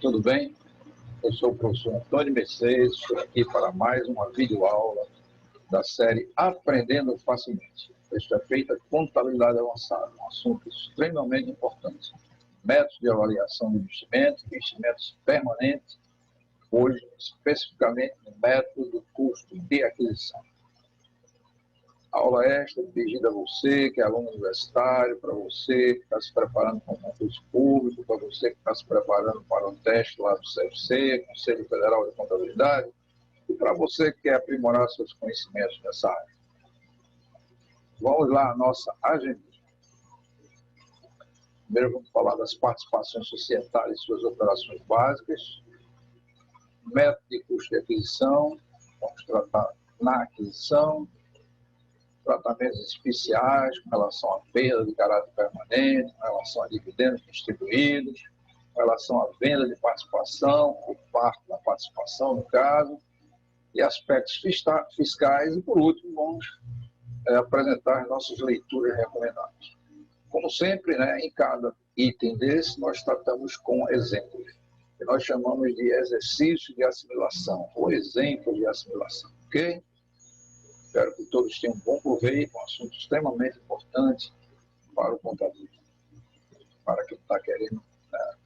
tudo bem? Eu sou o professor Antônio Mercedes, estou aqui para mais uma videoaula da série Aprendendo Facilmente. Esta é feita contabilidade avançada, um assunto extremamente importante. Métodos de avaliação de investimentos permanentes, hoje especificamente no método do custo de aquisição. A aula extra dirigida a você, que é aluno universitário, para você que está se preparando para um concurso público, para você que está se preparando para um teste lá do CFC, Conselho Federal de Contabilidade, e para você que quer aprimorar seus conhecimentos nessa área. Vamos lá à nossa agenda. Primeiro vamos falar das participações societárias e suas operações básicas, método de custo de aquisição, vamos tratar na aquisição, tratamentos especiais com relação à perda de caráter permanente, com relação a dividendos distribuídos, com relação à venda de participação, ou parte da participação, no caso, e aspectos fiscais, e por último vamos apresentar as nossas leituras recomendadas. Como sempre, em cada item desse, nós tratamos com exemplos, que nós chamamos de exercício de assimilação, ou exemplo de assimilação, ok? Espero que todos tenham um bom proveito, um assunto extremamente importante para o contabilista, para quem está querendo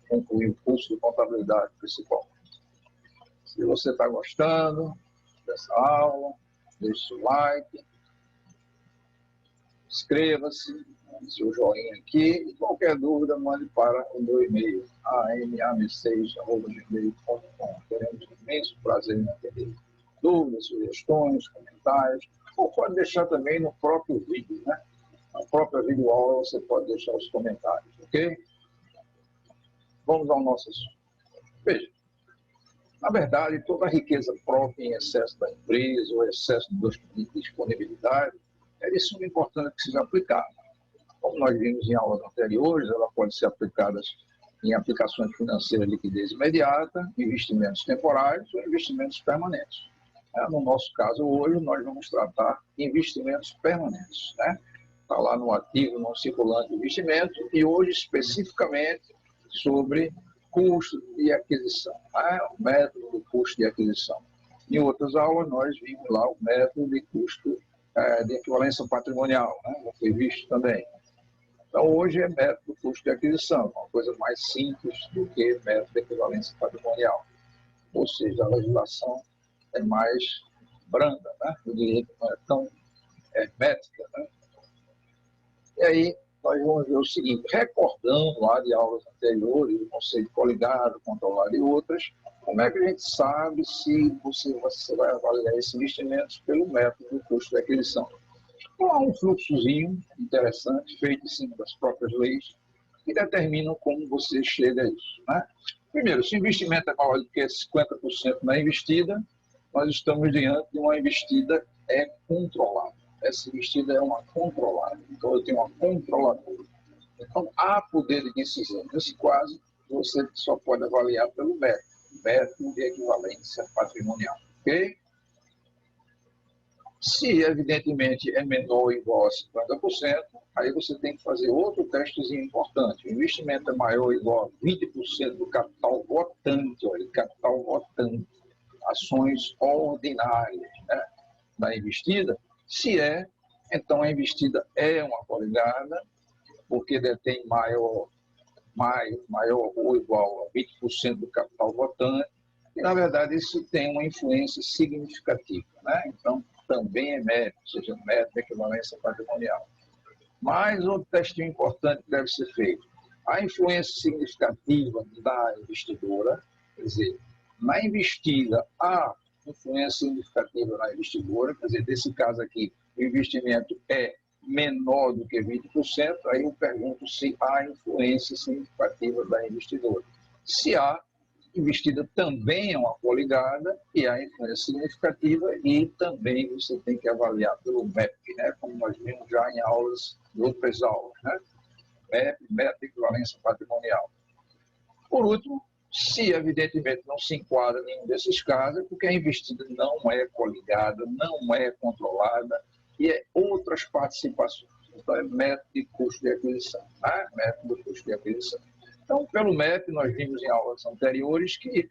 concluir o curso de contabilidade principalmente. Se você está gostando dessa aula, deixe seu like, inscreva-se, seu joinha aqui, e qualquer dúvida mande para o meu e-mail, amam6@gmail.com. Teremos imenso prazer em atender dúvidas, sugestões, comentários, ou pode deixar também no próprio vídeo, Na própria videoaula você pode deixar os comentários, ok? Vamos ao nosso assunto. Veja, na verdade, toda a riqueza própria em excesso da empresa ou excesso de disponibilidade é de suma importância que seja aplicada. Como nós vimos em aulas anteriores, ela pode ser aplicada em aplicações financeiras de liquidez imediata, investimentos temporários ou investimentos permanentes. No nosso caso, hoje, nós vamos tratar investimentos permanentes. Está lá no ativo, no circulante de investimento, e hoje, especificamente, sobre custo de aquisição, o método do custo de aquisição. Em outras aulas, nós vimos lá o método de custo de equivalência patrimonial, já foi visto também. Então, hoje é método do custo de aquisição, uma coisa mais simples do que método de equivalência patrimonial. Ou seja, a legislação é mais branda, Eu diria que não é tão hermética, E aí, nós vamos ver o seguinte, recordando lá de aulas anteriores, o conceito coligado, controlado e outras, como é que a gente sabe se você vai avaliar esses investimentos pelo método do custo de aquisição? Então, há um fluxozinho interessante, feito em cima das próprias leis, que determinam como você chega a isso. Primeiro, se o investimento é maior do que 50% na investida, nós estamos diante de uma investida controlada. Essa investida é uma controlada, então eu tenho uma controladora. Então, há poder de decisão. Nesse caso, você só pode avaliar pelo método de equivalência patrimonial. Ok? Se, evidentemente, é menor ou igual a 50%, aí você tem que fazer outro testezinho importante. O investimento é maior ou igual a 20% do capital votante, olha, capital votante, ações ordinárias da investida. Se então a investida é uma coligada, porque detém maior ou igual a 20% do capital votante, e, na verdade, isso tem uma influência significativa. Então, também é método, ou seja, método de equivalência patrimonial. Mas outro testinho importante que deve ser feito, a influência significativa da investidora, quer dizer, na investida há influência significativa na investidora, quer dizer, nesse caso aqui, o investimento é menor do que 20%, aí eu pergunto se há influência significativa da investidora. Se há, investida também é uma coligada e há influência significativa, e também você tem que avaliar pelo MEP, como nós vimos já em aulas, em outras aulas, MEP, método de equivalência patrimonial. Por último, se evidentemente não se enquadra em nenhum desses casos, é porque a investida não é coligada, não é controlada, e é outras participações. Então, é método de custo de aquisição. Método de custo de aquisição. Então, pelo MEP, nós vimos em aulas anteriores que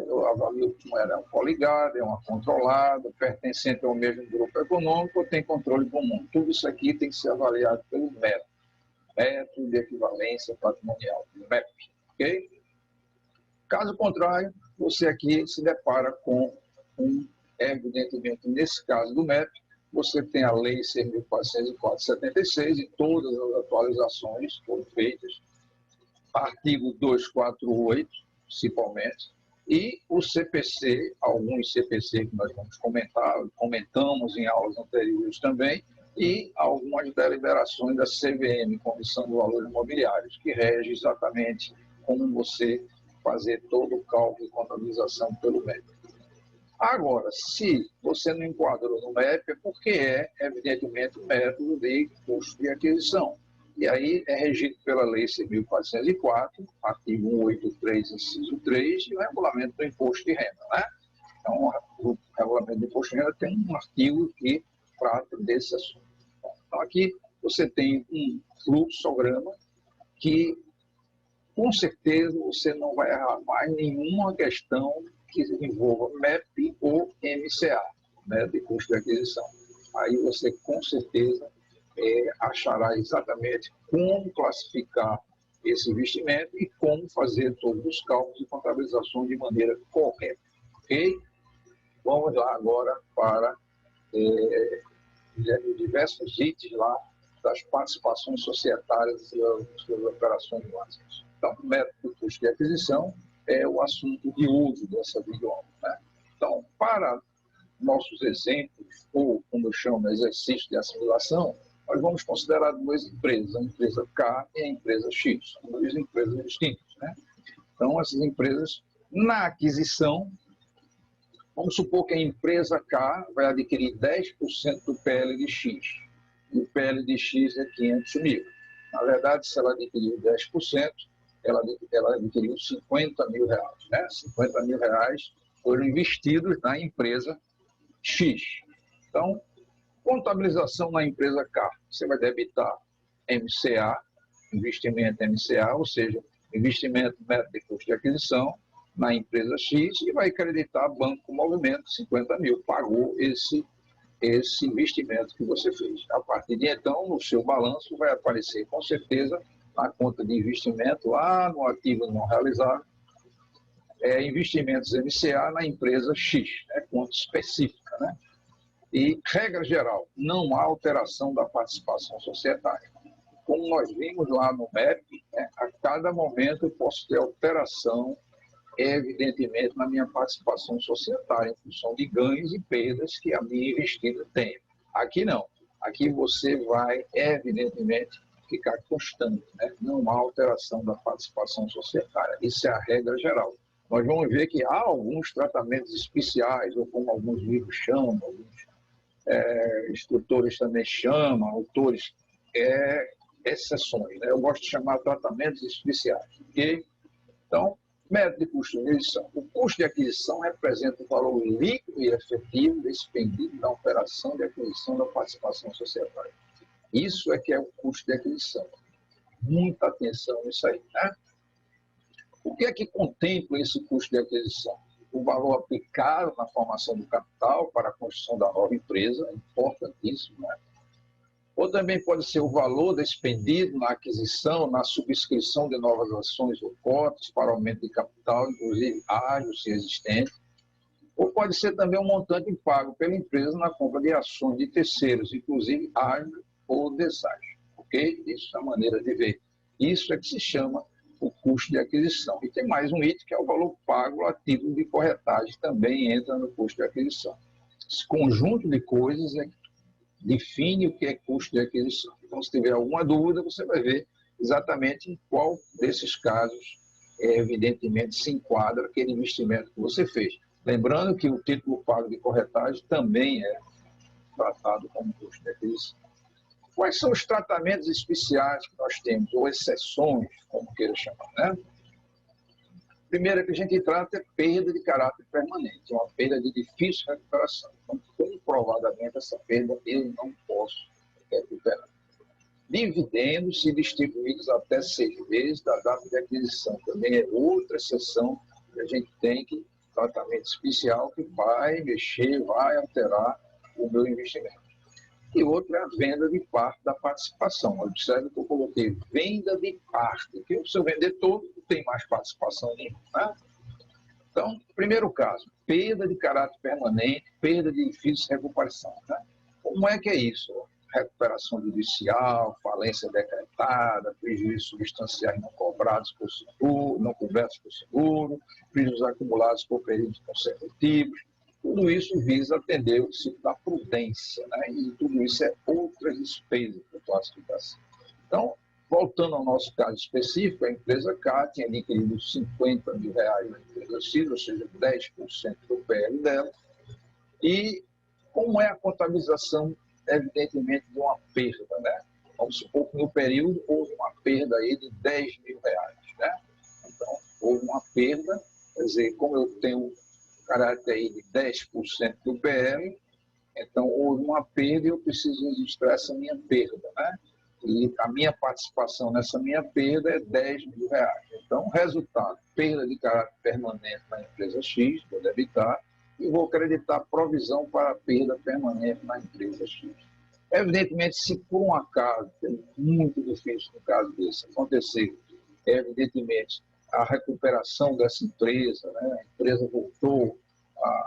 eu avalio como era coligada, é uma controlada, pertencente ao mesmo grupo econômico, ou tem controle comum. Tudo isso aqui tem que ser avaliado pelo MEP, Método de Equivalência Patrimonial, MEP, ok? Caso contrário, você aqui se depara com evidentemente, nesse caso do MEP, você tem a Lei 6.404/76 e todas as atualizações foram feitas, artigo 248, principalmente, e o CPC, alguns CPC que nós vamos comentar, comentamos em aulas anteriores também, e algumas deliberações da CVM, Comissão de Valores Imobiliários, que rege exatamente como você fazer todo o cálculo e contabilização pelo MEP. Agora, se você não enquadrou no MEP, é porque evidentemente, o método de custo de aquisição. E aí é regido pela Lei 6.404, artigo 183, inciso 3, e o regulamento do imposto de renda, né? Então, o regulamento do imposto de renda tem um artigo que trata desse assunto. Então, aqui você tem um fluxograma que, com certeza, você não vai errar mais nenhuma questão que envolva MEP ou MCA, né, de custo de aquisição. Aí você, com certeza, achará exatamente como classificar esse investimento e como fazer todos os cálculos e contabilização de maneira correta. Ok? Vamos lá agora para diversos itens lá das participações societárias e das suas operações básicas. Então, o método do custo de aquisição é o assunto de uso dessa videoaula, né? Então, para nossos exemplos, ou como eu chamo, exercício de assimilação, nós vamos considerar duas empresas, a empresa K e a empresa X. São duas empresas distintas, né? Então, essas empresas, na aquisição, vamos supor que a empresa K vai adquirir 10% do PL de X, e o PL de X é 500 mil. Na verdade, se ela adquiriu 10%, ela adquiriu 50 mil reais, né? 50 mil reais foram investidos na empresa X. Então, contabilização na empresa K, você vai debitar MCA, investimento MCA, ou seja, investimento método de custo de aquisição na empresa X, e vai acreditar Banco Movimento 50 mil, pagou esse investimento que você fez. A partir de então, no seu balanço vai aparecer com certeza na conta de investimento, lá no ativo não realizado, investimentos MCA na empresa X, conta específica, né? E, regra geral, não há alteração da participação societária. Como nós vimos lá no MEP, a cada momento eu posso ter alteração, evidentemente, na minha participação societária, em função de ganhos e perdas que a minha investida tem. Aqui não. Aqui você vai, evidentemente, ficar constante, né? Não há alteração da participação societária. Isso é a regra geral. Nós vamos ver que há alguns tratamentos especiais, ou como alguns livros chamam, alguns instrutores também chamam, autores, exceções, né? Eu gosto de chamar tratamentos especiais. Okay? Então, método de custo de aquisição. O custo de aquisição representa o valor líquido e efetivo despendido na operação de aquisição da participação societária. Isso é que é o custo de aquisição. Muita atenção nisso aí, né? O que é que contempla esse custo de aquisição? O valor aplicado na formação do capital para a construção da nova empresa, é importantíssimo, né? Ou também pode ser o valor despendido na aquisição, na subscrição de novas ações ou cotas para aumento de capital, inclusive ágil, se existente. Ou pode ser também um montante pago pela empresa na compra de ações de terceiros, inclusive ágil ou deságio. Ok? Isso é a maneira de ver. Isso é que se chama o custo de aquisição. E tem mais um item que é o valor pago a título de corretagem, também entra no custo de aquisição. Esse conjunto de coisas é que define o que é custo de aquisição. Então, se tiver alguma dúvida, você vai ver exatamente em qual desses casos, evidentemente, se enquadra aquele investimento que você fez. Lembrando que o título pago de corretagem também é tratado como custo de aquisição. Quais são os tratamentos especiais que nós temos, ou exceções, como queira chamar, né? Primeiro que a gente trata é perda de caráter permanente, é uma perda de difícil recuperação. Então, comprovadamente, essa perda eu não posso recuperar. Dividendos se distribuídos até 6 meses da data de aquisição. Também é outra exceção que a gente tem que tratamento especial que vai mexer, vai alterar o meu investimento. E outra é a venda de parte da participação. Observe que eu coloquei venda de parte, porque se eu vender todo, não tem mais participação nenhuma. Né? Então, primeiro caso, perda de caráter permanente, perda de edifícios e recuperação. Né? Como é que é isso? Recuperação judicial, falência decretada, prejuízos substanciais não cobrados por seguro, não cobertos por seguro, prejuízos acumulados por períodos consecutivos. Tudo isso visa atender o ciclo da prudência, né? E tudo isso é outras despesas por classificação. Então, voltando ao nosso caso específico, a empresa K tinha adquirido R$50 mil na empresa X, ou seja, 10% do PL dela. E como é a contabilização, evidentemente, de uma perda, né? Vamos supor que no período houve uma perda aí de R$10 mil, né? Então, houve uma perda, quer dizer, como eu tenho caráter aí de 10% do PL, então houve uma perda e eu preciso registrar essa minha perda, né? E a minha participação nessa minha perda é R$10 mil. Então, resultado, perda de caráter permanente na empresa X, vou debitar, e vou acreditar provisão para perda permanente na empresa X. Evidentemente, se por um acaso, é muito difícil no caso desse acontecer, evidentemente, a recuperação dessa empresa, né? A empresa voltou,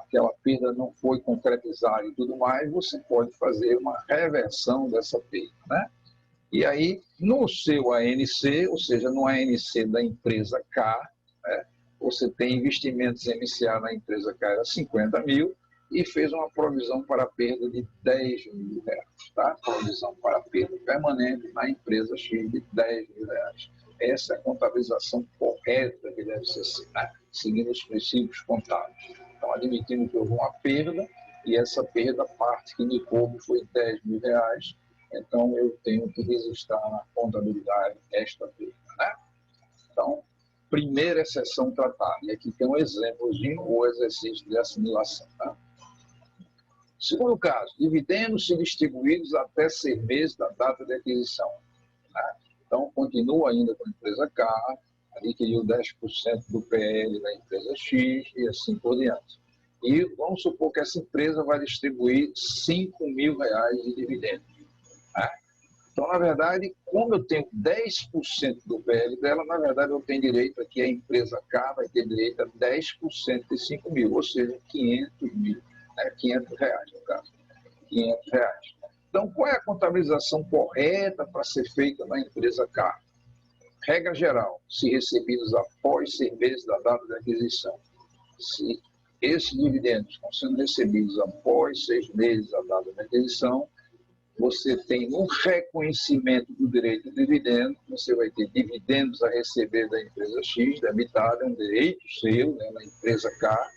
aquela perda não foi concretizada e tudo mais, você pode fazer uma reversão dessa perda, né? E aí, no seu ANC, ou seja, no ANC da empresa K, né, você tem investimentos MCA na empresa K era 50 mil e fez uma provisão para perda de R$10 mil, tá? Provisão para perda permanente na empresa X de R$10 mil. Essa é a contabilização correta que deve ser seguindo os princípios contábeis. Então, admitindo que houve uma perda, e essa perda, a parte que me coube foi R$10 mil, então eu tenho que registrar na contabilidade esta perda, né? Então, primeira exceção tratada, e aqui tem um exemplozinho, o exercício de assimilação, tá? Segundo caso, dividendos se distribuídos até 6 meses da data de aquisição, né? Então, continua ainda com a empresa K, adquiriu 10% do PL da empresa X e assim por diante. E vamos supor que essa empresa vai distribuir R$5 mil de dividendos. Né? Então, na verdade, como eu tenho 10% do PL dela, na verdade eu tenho direito aqui, a empresa K vai ter direito a 10% de 5 mil, ou seja, 500 mil, né? R$500 no caso, R$500. Então, qual é a contabilização correta para ser feita na empresa K? Regra geral, se recebidos após 6 meses da data de aquisição, se esses dividendos estão sendo recebidos após 6 meses da data de aquisição, você tem um reconhecimento do direito de dividendo, você vai ter dividendos a receber da empresa X, debitado, é um direito seu, né, na empresa K,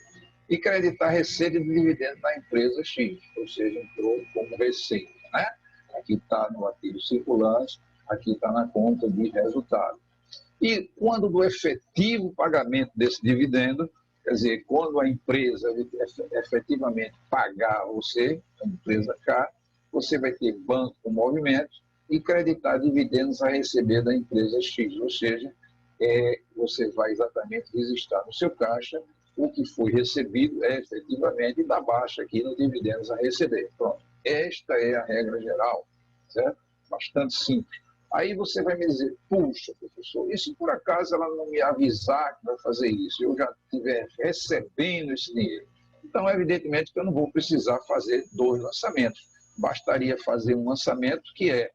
e creditar receita de dividendo na empresa X, ou seja, entrou como receita, né? Aqui está no ativo circulante, aqui está na conta de resultado. E quando do efetivo pagamento desse dividendo, quer dizer, quando a empresa efetivamente pagar você, a empresa K, você vai ter banco com movimento e creditar dividendos a receber da empresa X, ou seja, você vai exatamente registrar no seu caixa o que foi recebido efetivamente e dá baixa aqui no dividendos a receber. Pronto. Esta é a regra geral, certo? Bastante simples. Aí você vai me dizer, puxa, professor, e se por acaso ela não me avisar que vai fazer isso, eu já estiver recebendo esse dinheiro? Então, evidentemente que eu não vou precisar fazer 2 lançamentos. Bastaria fazer um lançamento que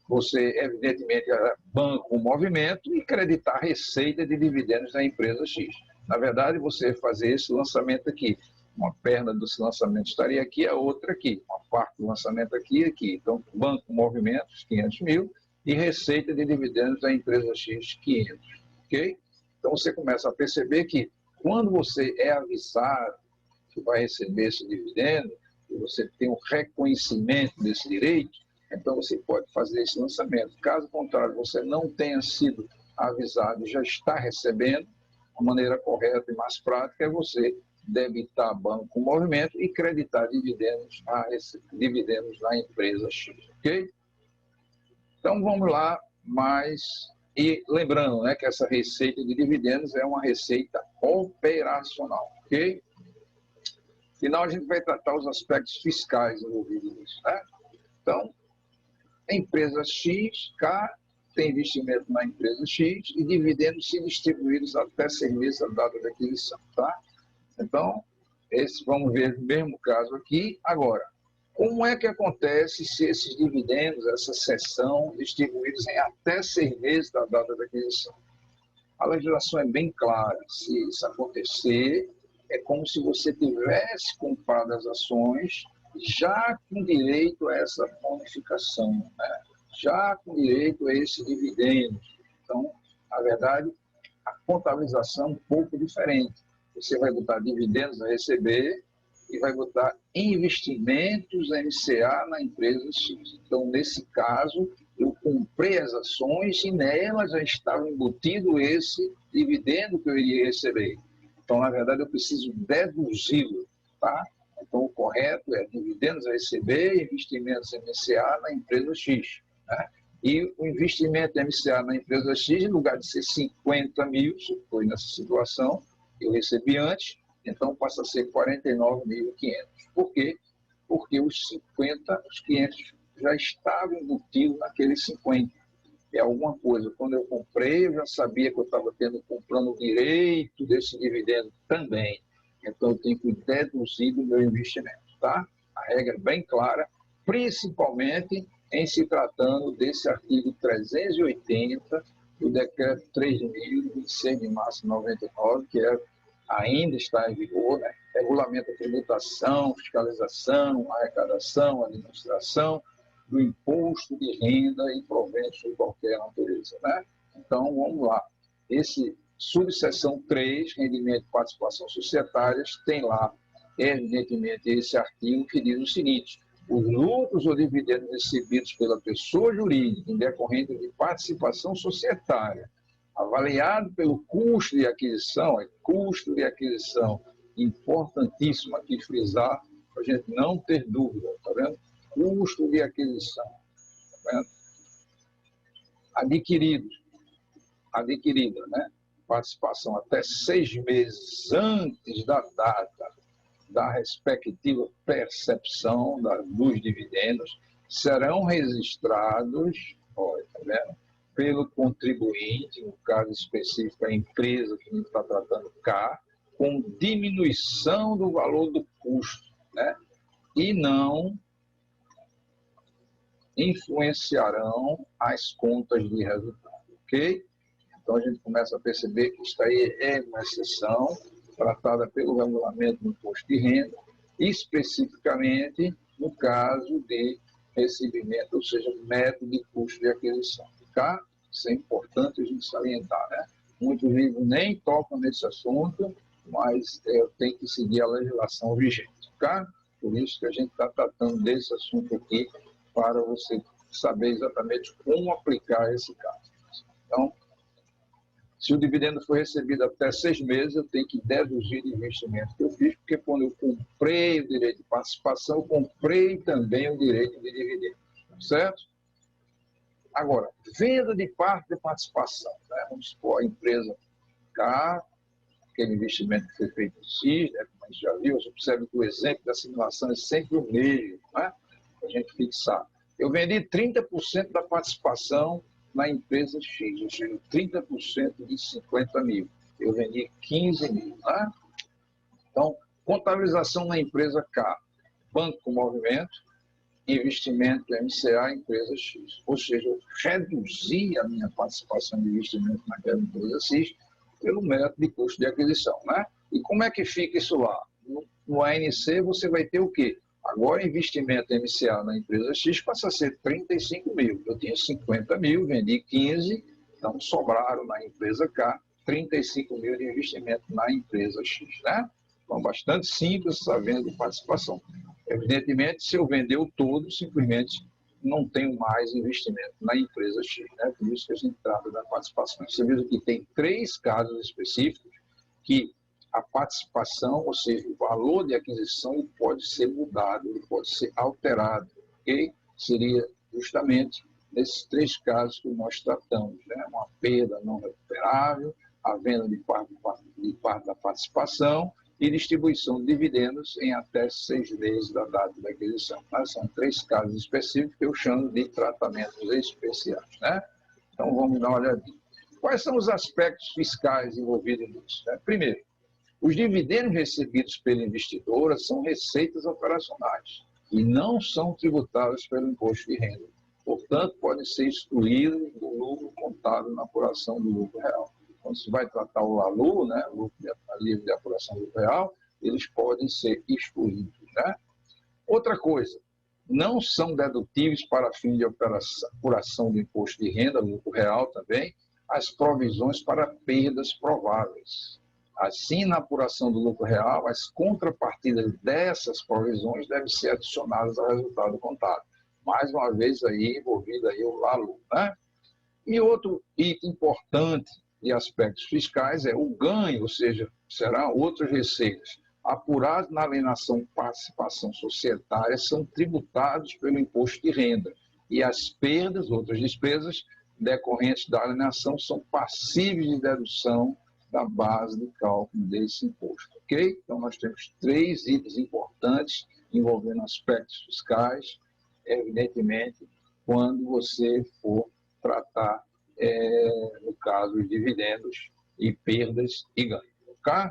você, evidentemente, banco o movimento e creditar receita de dividendos da empresa X. Na verdade, você fazer esse lançamento aqui, uma perna desse lançamento estaria aqui, a outra aqui, uma parte do lançamento aqui e aqui. Então, banco movimentos, 500 mil, e receita de dividendos da empresa X, 500. Ok? Então, você começa a perceber que quando você é avisado que vai receber esse dividendo, e você tem um reconhecimento desse direito, então você pode fazer esse lançamento. Caso contrário, você não tenha sido avisado e já está recebendo, a maneira correta e mais prática é você debitar banco com movimento e creditar dividendos na empresa X, ok? Então, vamos lá, e lembrando, né, que essa receita de dividendos é uma receita operacional, ok? Final, a gente vai tratar os aspectos fiscais envolvidos nisso, né? Então, a empresa X, K, tem investimento na empresa X e dividendos se distribuídos até 6 meses da data da aquisição, tá? Então, vamos ver o mesmo caso aqui. Agora, como é que acontece se esses dividendos, essa cessão, distribuídos em até 6 meses da data da aquisição? A legislação é bem clara. Se isso acontecer, é como se você tivesse comprado as ações já com direito a essa bonificação, né? Já com direito a esse dividendo. Então, na verdade, a contabilização é um pouco diferente. Você vai botar dividendos a receber e vai botar investimentos MCA na empresa X. Então, nesse caso, eu comprei as ações e nelas já estava embutido esse dividendo que eu iria receber. Então, na verdade, eu preciso deduzi-lo, tá? Então, o correto é dividendos a receber e investimentos MCA na empresa X, né? E o investimento MCA na empresa X, em lugar de ser 50 mil, se foi nessa situação, eu recebi antes, então passa a ser 49.500. Por quê? Porque os 500 já estavam embutidos naqueles 50. É alguma coisa. Quando eu comprei, eu já sabia que eu estava comprando o direito desse dividendo também. Então, eu tenho que deduzir do meu investimento, tá? A regra é bem clara, principalmente em se tratando desse artigo 380 do decreto 3.026 de março de 99, que ainda está em vigor, né? Regulamenta a tributação, fiscalização, arrecadação, administração do imposto de renda e proventos de qualquer natureza, né? Então, vamos lá. Esse subseção 3, rendimento e participação societárias, tem lá, evidentemente, esse artigo que diz o seguinte: os lucros ou dividendos recebidos pela pessoa jurídica em decorrente de participação societária, avaliado pelo custo de aquisição, importantíssimo aqui frisar, para a gente não ter dúvida, tá vendo? Custo de aquisição, tá vendo? Adquirida, né? Participação até 6 meses antes da data da respectiva percepção dos dividendos, serão registrados, olha, tá vendo? Pelo contribuinte, no caso específico a empresa que a gente está tratando cá, com diminuição do valor do custo, né? E não influenciarão as contas de resultado, ok? Então a gente começa a perceber que isso aí é uma exceção tratada pelo regulamento do imposto de renda, especificamente no caso de recebimento, ou seja, método de custo de aquisição. Tá? Isso é importante a gente salientar, né? Muitos livros nem tocam nesse assunto, mas tem que seguir a legislação vigente, tá? Por isso que a gente está tratando desse assunto aqui, para você saber exatamente como aplicar esse caso. Então, se o dividendo for recebido até 6 meses, eu tenho que deduzir o investimento que eu fiz, porque quando eu comprei o direito de participação, eu comprei também o direito de dividendo, certo? Agora, venda de parte de participação, né? Vamos supor a empresa K, aquele investimento que foi feito em X, né? Como a gente já viu, você observa que o exemplo da simulação é sempre o mesmo, né? Para a gente fixar. Eu vendi 30% da participação na empresa X, ou seja, 30% de 50 mil. Eu vendi 15 mil. Tá? Então, contabilização na empresa K, banco com movimento, investimento MCA, empresa X. Ou seja, eu reduzi a minha participação de investimento naquela empresa X pelo método de custo de aquisição. Né? E como é que fica isso lá? No ANC você vai ter o quê? Agora, investimento MCA na empresa X passa a ser 35 mil. Eu tinha 50 mil, vendi 15, então sobraram na empresa K 35 mil de investimento na empresa X. Né? Então, bastante simples essa venda de participação. Evidentemente, se eu vender o todo, simplesmente não tenho mais investimento na empresa X. Né? Por isso que a gente trata da participação. Você vê que tem 3 casos específicos que a participação, ou seja, o valor de aquisição, ele pode ser mudado, ele pode ser alterado, ok? Seria justamente nesses 3 casos que nós tratamos, né? Uma perda não recuperável, a venda de parte da participação e distribuição de dividendos em até 6 meses da data da aquisição. Mas são 3 casos específicos que eu chamo de tratamentos especiais, né? Então, vamos dar uma olhadinha. Quais são os aspectos fiscais envolvidos nisso, né? Primeiro, os dividendos recebidos pela investidora são receitas operacionais e não são tributados pelo imposto de renda. Portanto, podem ser excluídos do lucro contábil na apuração do lucro real. Quando se vai tratar o LALU, né, lucro livre de apuração do lucro real, eles podem ser excluídos, né? Outra coisa, não são dedutíveis para fim de apuração do imposto de renda, lucro real também, as provisões para perdas prováveis. Assim, na apuração do lucro real, as contrapartidas dessas provisões devem ser adicionadas ao resultado contábil. Mais uma vez aí envolvido aí o LALU, né? E outro item importante de aspectos fiscais é o ganho, ou seja, serão outras receitas apuradas na alienação participação societária são tributados pelo imposto de renda e as perdas, outras despesas decorrentes da alienação são passíveis de dedução da base de cálculo desse imposto, ok? Então nós temos 3 itens importantes envolvendo aspectos fiscais, evidentemente, quando você for tratar, no caso, os dividendos e perdas e ganhos, ok?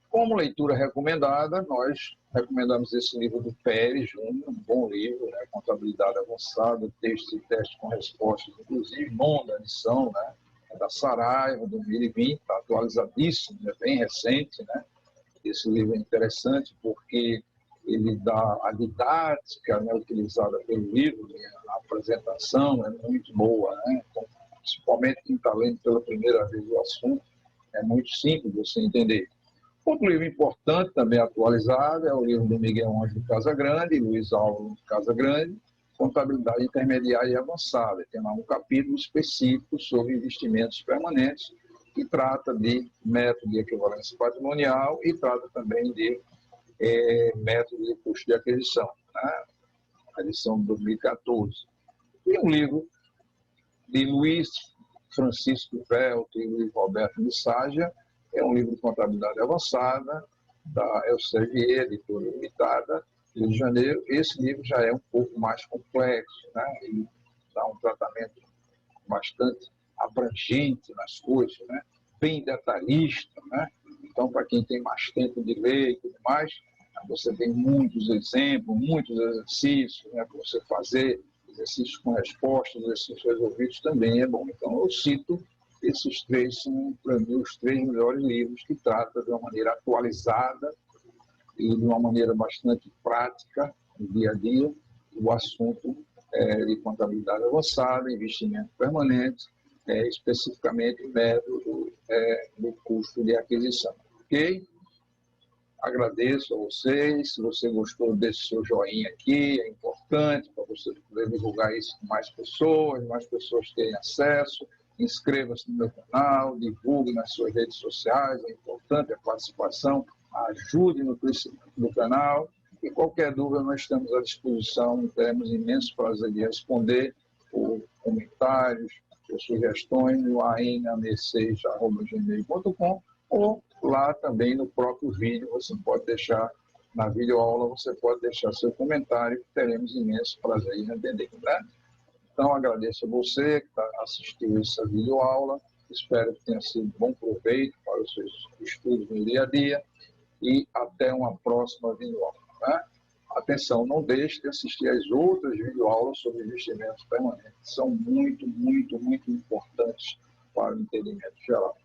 Como leitura recomendada, nós recomendamos esse livro do Pérez Júnior, um bom livro, né? Contabilidade Avançada, textos e testes com respostas, inclusive, 9ª edição, né? Da Saraiva, 2020, está atualizadíssimo, é bem recente, né? Esse livro é interessante porque ele dá a didática, né, utilizada pelo livro, a apresentação é muito boa, né? Então, principalmente quem está lendo pela primeira vez o assunto, é muito simples de você entender. Outro livro importante, também atualizado, é o livro do Miguel Ângelo Casagrande e Luiz Álvaro Casagrande, Contabilidade Intermediária e Avançada. Tem lá um capítulo específico sobre investimentos permanentes, que trata de método de equivalência patrimonial e trata também de método de custo de aquisição, né? A edição de 2014. E um livro de Luiz Francisco Velto e Luiz Roberto Misságia, é um livro de contabilidade avançada, da Elsevier, editora limitada, Rio de Janeiro. Esse livro já é um pouco mais complexo, né? E dá um tratamento bastante abrangente nas coisas, né? Bem detalhista, né? Então, para quem tem mais tempo de ler e tudo mais, você tem muitos exemplos, muitos exercícios, né, para você fazer, exercícios com respostas, exercícios resolvidos também é bom. Então, eu cito esses 3, são, para mim, os 3 melhores livros que tratam de uma maneira atualizada e de uma maneira bastante prática, no dia a dia, o assunto de contabilidade avançada, investimento permanente, especificamente o método do custo de aquisição. Ok? Agradeço a vocês. Se você gostou desse seu joinha aqui, é importante para você poder divulgar isso com mais pessoas terem acesso. Inscreva-se no meu canal, divulgue nas suas redes sociais, é importante a participação, ajude no crescimento do canal. E qualquer dúvida, nós estamos à disposição, teremos imenso prazer de responder por comentários, por sugestões no anamc6@gmail.com ou lá também no próprio vídeo, você pode deixar, na videoaula, você pode deixar seu comentário, que teremos imenso prazer em entender, né? Então, agradeço a você que assistiu essa videoaula, espero que tenha sido de bom proveito para os seus estudos no dia a dia e até uma próxima videoaula, né? Atenção, não deixe de assistir às outras videoaulas sobre investimentos permanentes, são muito, muito, muito importantes para o entendimento geral.